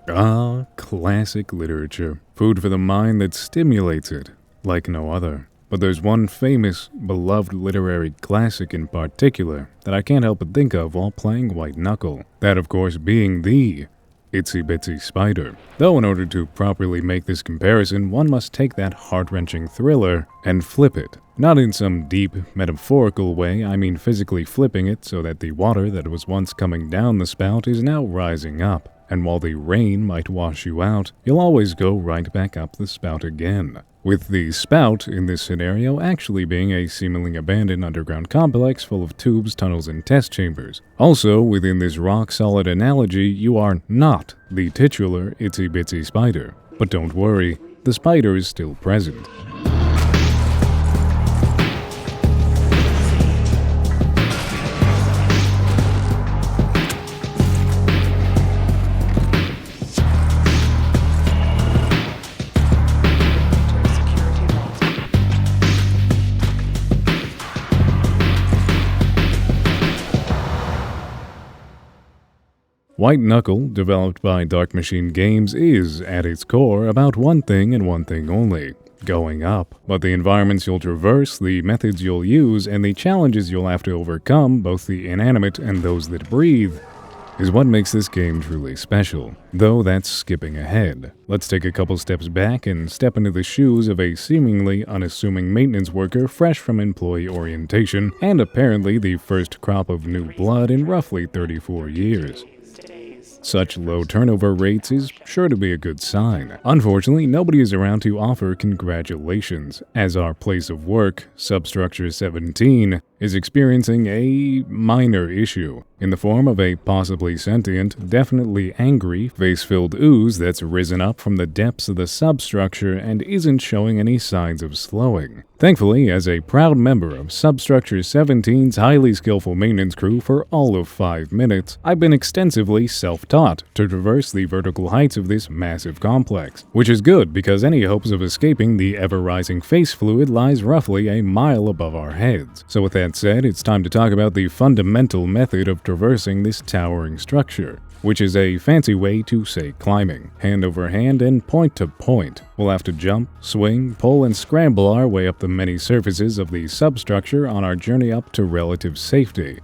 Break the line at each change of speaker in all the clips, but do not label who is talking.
Ah, classic literature. Food for the mind that stimulates it, like no other. But there's one famous, beloved literary classic in particular that I can't help but think of while playing White Knuckle. That, of course, being the Itsy Bitsy Spider. Though in order to properly make this comparison, one must take that heart-wrenching thriller and flip it. Not in some deep, metaphorical way, I mean physically flipping it so that the water that was once coming down the spout is now rising up. And while the rain might wash you out, you'll always go right back up the spout again. With the spout, in this scenario, actually being a seemingly abandoned underground complex full of tubes, tunnels, and test chambers. Also, within this rock-solid analogy, you are not the titular Itsy Bitsy Spider. But don't worry, the spider is still present. White Knuckle, developed by Dark Machine Games, is, at its core, about one thing and one thing only: going up. But the environments you'll traverse, the methods you'll use, and the challenges you'll have to overcome, both the inanimate and those that breathe, is what makes this game truly special. Though that's skipping ahead. Let's take a couple steps back and step into the shoes of a seemingly unassuming maintenance worker fresh from employee orientation, and apparently the first crop of new blood in roughly 34 years. Such low turnover rates is sure to be a good sign. Unfortunately, nobody is around to offer congratulations, as our place of work, Substructure 17, is experiencing a minor issue, in the form of a possibly sentient, definitely angry, face-filled ooze that's risen up from the depths of the substructure and isn't showing any signs of slowing. Thankfully, as a proud member of Substructure 17's highly skillful maintenance crew for all of 5 minutes, I've been extensively self-taught to traverse the vertical heights of this massive complex, which is good because any hopes of escaping the ever-rising face fluid lies roughly a mile above our heads. So with that said, it's time to talk about the fundamental method of traversing this towering structure, which is a fancy way to say climbing, hand over hand and point to point. We'll have to jump, swing, pull, and scramble our way up the many surfaces of the substructure on our journey up to relative safety.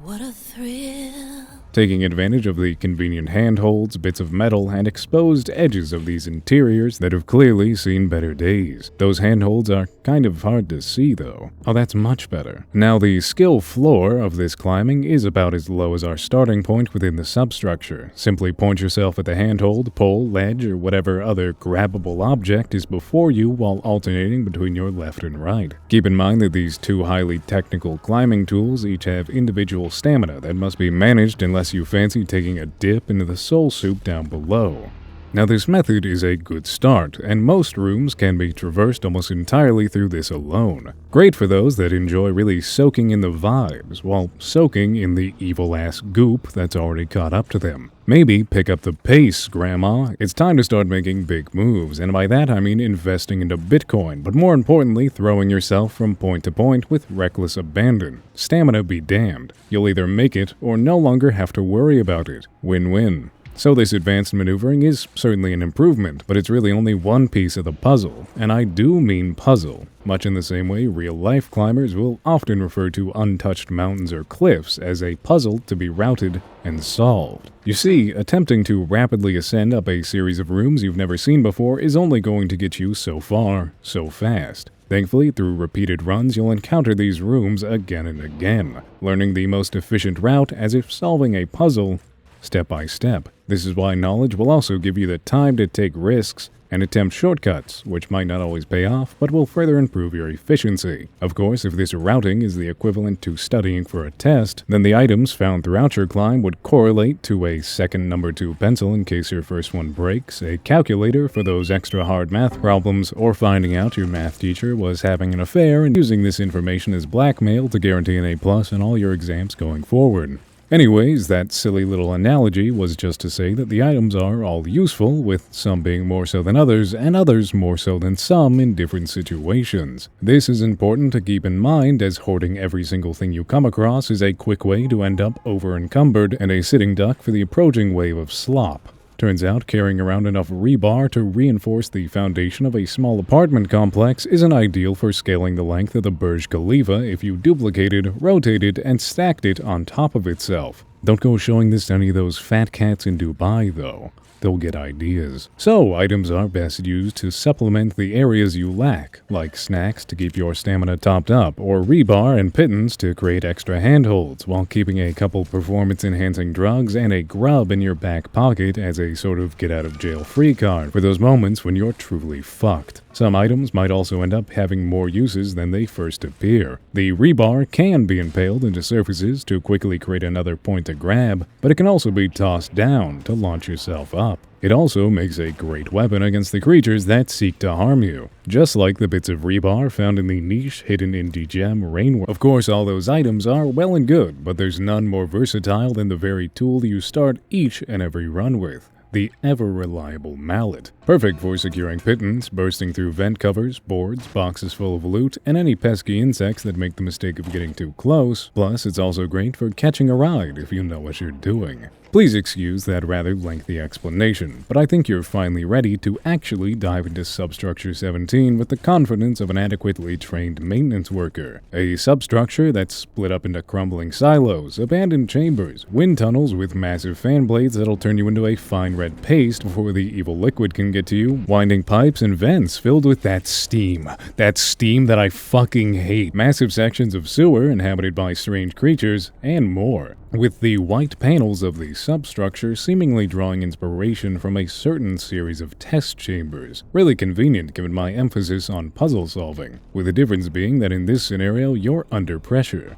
What a thrill.
Taking advantage of the convenient handholds, bits of metal, and exposed edges of these interiors that have clearly seen better days. Those handholds are kind of hard to see though. Oh, that's much better. Now, the skill floor of this climbing is about as low as our starting point within the substructure. Simply point yourself at the handhold, pole, ledge, or whatever other grabbable object is before you while alternating between your left and right. Keep in mind that these two highly technical climbing tools each have individual stamina that must be managed unless you fancy taking a dip into the soul soup down below. Now, this method is a good start, and most rooms can be traversed almost entirely through this alone. Great for those that enjoy really soaking in the vibes, while soaking in the evil-ass goop that's already caught up to them. Maybe pick up the pace, Grandma. It's time to start making big moves, and by that I mean investing into Bitcoin, but more importantly, throwing yourself from point to point with reckless abandon. Stamina be damned. You'll either make it or no longer have to worry about it. Win-win. So this advanced maneuvering is certainly an improvement, but it's really only one piece of the puzzle, and I do mean puzzle, much in the same way real-life climbers will often refer to untouched mountains or cliffs as a puzzle to be routed and solved. You see, attempting to rapidly ascend up a series of rooms you've never seen before is only going to get you so far, so fast. Thankfully, through repeated runs, you'll encounter these rooms again and again, learning the most efficient route as if solving a puzzle step by step. This is why knowledge will also give you the time to take risks and attempt shortcuts, which might not always pay off, but will further improve your efficiency. Of course, if this routing is the equivalent to studying for a test, then the items found throughout your climb would correlate to a second number 2 pencil in case your first one breaks, a calculator for those extra hard math problems, or finding out your math teacher was having an affair and using this information as blackmail to guarantee an A+ in all your exams going forward. Anyways, that silly little analogy was just to say that the items are all useful, with some being more so than others, and others more so than some in different situations. This is important to keep in mind, as hoarding every single thing you come across is a quick way to end up over-encumbered and a sitting duck for the approaching wave of slop. Turns out carrying around enough rebar to reinforce the foundation of a small apartment complex isn't ideal for scaling the length of the Burj Khalifa if you duplicated, rotated, and stacked it on top of itself. Don't go showing this to any of those fat cats in Dubai, though. They'll get ideas. So, items are best used to supplement the areas you lack, like snacks to keep your stamina topped up, or rebar and pittance to create extra handholds, while keeping a couple performance-enhancing drugs and a grub in your back pocket as a sort of get-out-of-jail-free card for those moments when you're truly fucked. Some items might also end up having more uses than they first appear. The rebar can be impaled into surfaces to quickly create another point to grab, but it can also be tossed down to launch yourself up. It also makes a great weapon against the creatures that seek to harm you, just like the bits of rebar found in the niche hidden in Dgem Rainwork. Of course, all those items are well and good, but there's none more versatile than the very tool you start each and every run with. The ever-reliable mallet. Perfect for securing pittance, bursting through vent covers, boards, boxes full of loot, and any pesky insects that make the mistake of getting too close. Plus, it's also great for catching a ride if you know what you're doing. Please excuse that rather lengthy explanation, but I think you're finally ready to actually dive into Substructure 17 with the confidence of an adequately trained maintenance worker. A substructure that's split up into crumbling silos, abandoned chambers, wind tunnels with massive fan blades that'll turn you into a fine red paste before the evil liquid can get to you, winding pipes and vents filled with that steam that I fucking hate, massive sections of sewer inhabited by strange creatures, and more. With the white panels of the substructure seemingly drawing inspiration from a certain series of test chambers. Really convenient given my emphasis on puzzle solving, with the difference being that in this scenario you're under pressure.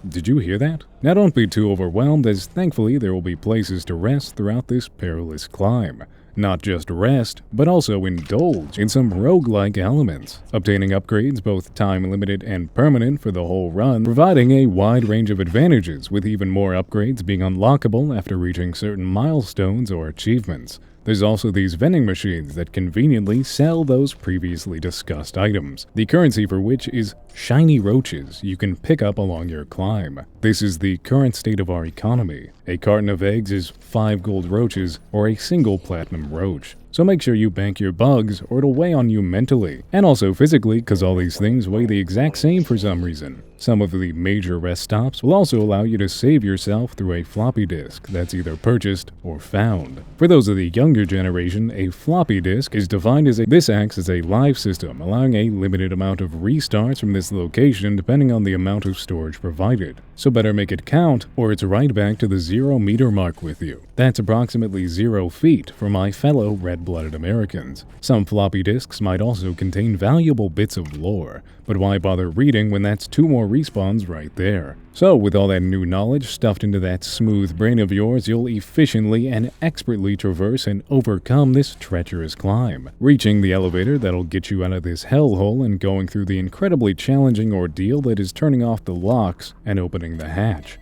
Did you hear that? Now don't be too overwhelmed, as thankfully there will be places to rest throughout this perilous climb. Not just rest, but also indulge in some roguelike elements, obtaining upgrades both time-limited and permanent for the whole run, providing a wide range of advantages, with even more upgrades being unlockable after reaching certain milestones or achievements. There's also these vending machines that conveniently sell those previously discussed items, the currency for which is shiny roaches you can pick up along your climb. This is the current state of our economy. A carton of eggs is 5 gold roaches or a single platinum roach. So make sure you bank your bugs or it'll weigh on you mentally, and also physically, because all these things weigh the exact same for some reason. Some of the major rest stops will also allow you to save yourself through a floppy disk that's either purchased or found. For those of the younger generation, a floppy disk is defined as this acts as a live system, allowing a limited amount of restarts from this location depending on the amount of storage provided. So better make it count, or it's right back to the 0 meter mark with you. That's approximately 0 feet for my fellow red-blooded Americans. Some floppy disks might also contain valuable bits of lore, but why bother reading when that's 2 more respawns right there? So with all that new knowledge stuffed into that smooth brain of yours, you'll efficiently and expertly traverse and overcome this treacherous climb, reaching the elevator that'll get you out of this hellhole and going through the incredibly challenging ordeal that is turning off the locks and opening the hatch.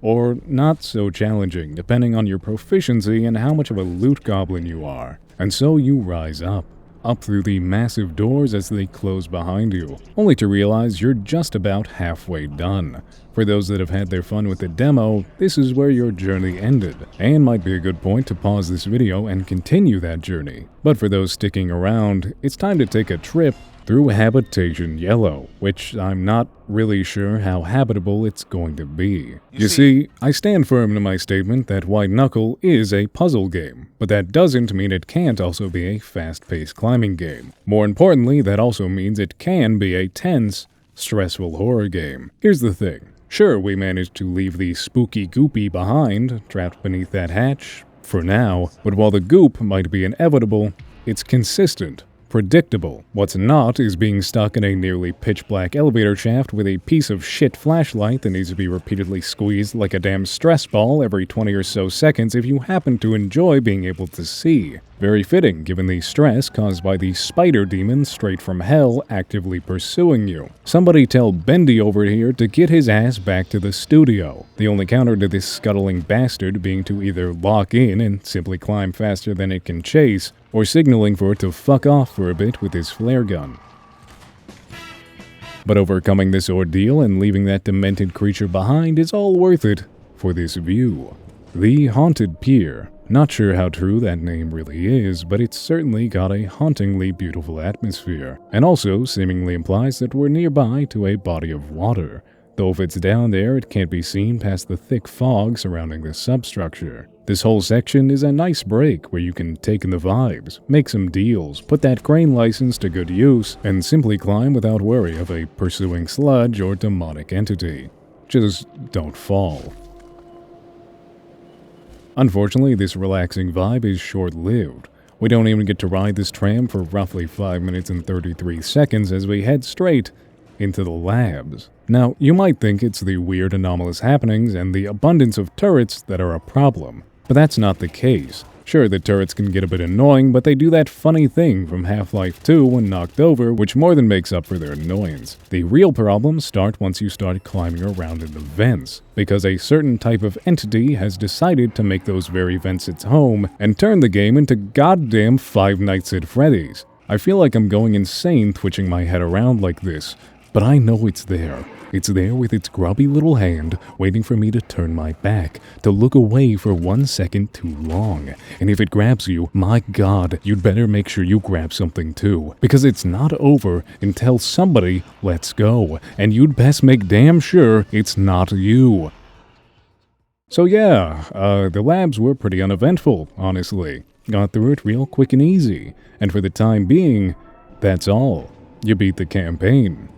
Or not so challenging, depending on your proficiency and how much of a loot goblin you are. And so you rise up through the massive doors as they close behind you, only to realize you're just about halfway done. For those that have had their fun with the demo, this is where your journey ended, and might be a good point to pause this video and continue that journey. But for those sticking around, it's time to take a trip through Habitation Yellow, which I'm not really sure how habitable it's going to be. You see, I stand firm to my statement that White Knuckle is a puzzle game, but that doesn't mean it can't also be a fast-paced climbing game. More importantly, that also means it can be a tense, stressful horror game. Here's the thing. Sure, we managed to leave the spooky goopy behind, trapped beneath that hatch, for now, but while the goop might be inevitable, it's consistent, predictable. What's not is being stuck in a nearly pitch-black elevator shaft with a piece of shit flashlight that needs to be repeatedly squeezed like a damn stress ball every 20 or so seconds if you happen to enjoy being able to see. Very fitting, given the stress caused by the spider demon straight from hell actively pursuing you. Somebody tell Bendy over here to get his ass back to the studio. The only counter to this scuttling bastard being to either lock in and simply climb faster than it can chase, or signaling for it to fuck off for a bit with his flare gun. But overcoming this ordeal and leaving that demented creature behind is all worth it for this view. The Haunted Pier. Not sure how true that name really is, but it's certainly got a hauntingly beautiful atmosphere, and also seemingly implies that we're nearby to a body of water, though if it's down there it can't be seen past the thick fog surrounding the substructure. This whole section is a nice break where you can take in the vibes, make some deals, put that crane license to good use, and simply climb without worry of a pursuing sludge or demonic entity. Just don't fall. Unfortunately, this relaxing vibe is short-lived. We don't even get to ride this tram for roughly 5 minutes and 33 seconds as we head straight into the labs. Now, you might think it's the weird anomalous happenings and the abundance of turrets that are a problem, but that's not the case. Sure, the turrets can get a bit annoying, but they do that funny thing from Half-Life 2 when knocked over, which more than makes up for their annoyance. The real problems start once you start climbing around in the vents, because a certain type of entity has decided to make those very vents its home and turn the game into goddamn Five Nights at Freddy's. I feel like I'm going insane twitching my head around like this, but I know it's there. It's there with its grubby little hand, waiting for me to turn my back, to look away for 1 second too long. And if it grabs you, my god, you'd better make sure you grab something too, because it's not over until somebody lets go, and you'd best make damn sure it's not you. So yeah, the labs were pretty uneventful, honestly. Got through it real quick and easy, and for the time being, that's all. You beat the campaign.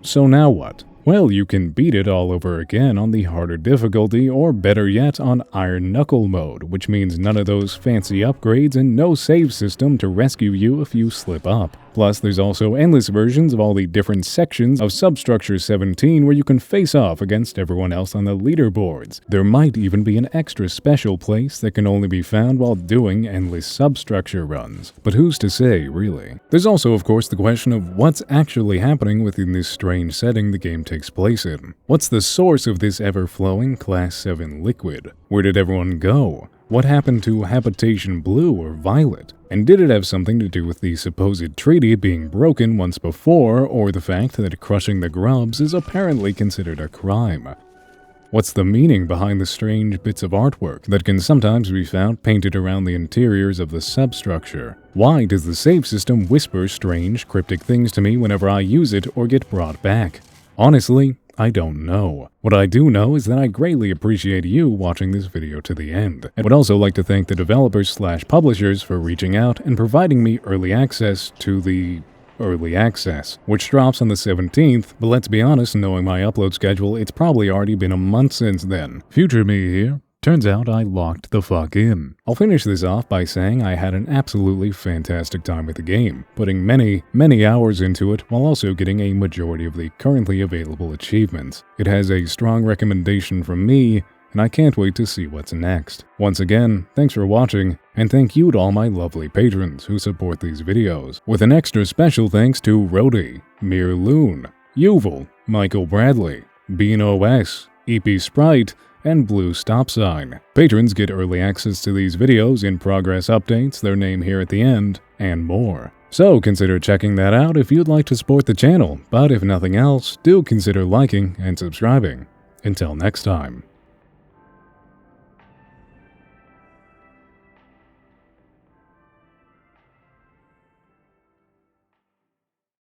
So now what? Well, you can beat it all over again on the harder difficulty, or better yet, on Iron Knuckle mode, which means none of those fancy upgrades and no save system to rescue you if you slip up. Plus, there's also endless versions of all the different sections of Substructure 17 where you can face off against everyone else on the leaderboards. There might even be an extra special place that can only be found while doing endless Substructure runs. But who's to say, really? There's also, of course, the question of what's actually happening within this strange setting the game takes place in. What's the source of this ever-flowing Class 7 liquid? Where did everyone go? What happened to Habitation Blue or Violet? And did it have something to do with the supposed treaty being broken once before, or the fact that crushing the grubs is apparently considered a crime? What's the meaning behind the strange bits of artwork that can sometimes be found painted around the interiors of the substructure? Why does the save system whisper strange, cryptic things to me whenever I use it or get brought back? Honestly, I don't know. What I do know is that I greatly appreciate you watching this video to the end. I would also like to thank the developers/publishers for reaching out and providing me early access to the Early Access, which drops on the 17th, but let's be honest, knowing my upload schedule, it's probably already been a month since then. Future me here. Turns out I locked the fuck in. I'll finish this off by saying I had an absolutely fantastic time with the game, putting many hours into it while also getting a majority of the currently available achievements. It has a strong recommendation from me, and I can't wait to see what's next. Once again, thanks for watching, and thank you to all my lovely patrons who support these videos, with an extra special thanks to Rody, Mir Loon, Yuval, Michael Bradley, BeanOS, EP Sprite, and Blue Stop Sign. Patrons get early access to these videos, in-progress updates, their name here at the end, and more. So consider checking that out if you'd like to support the channel, but if nothing else, do consider liking and subscribing. Until next time.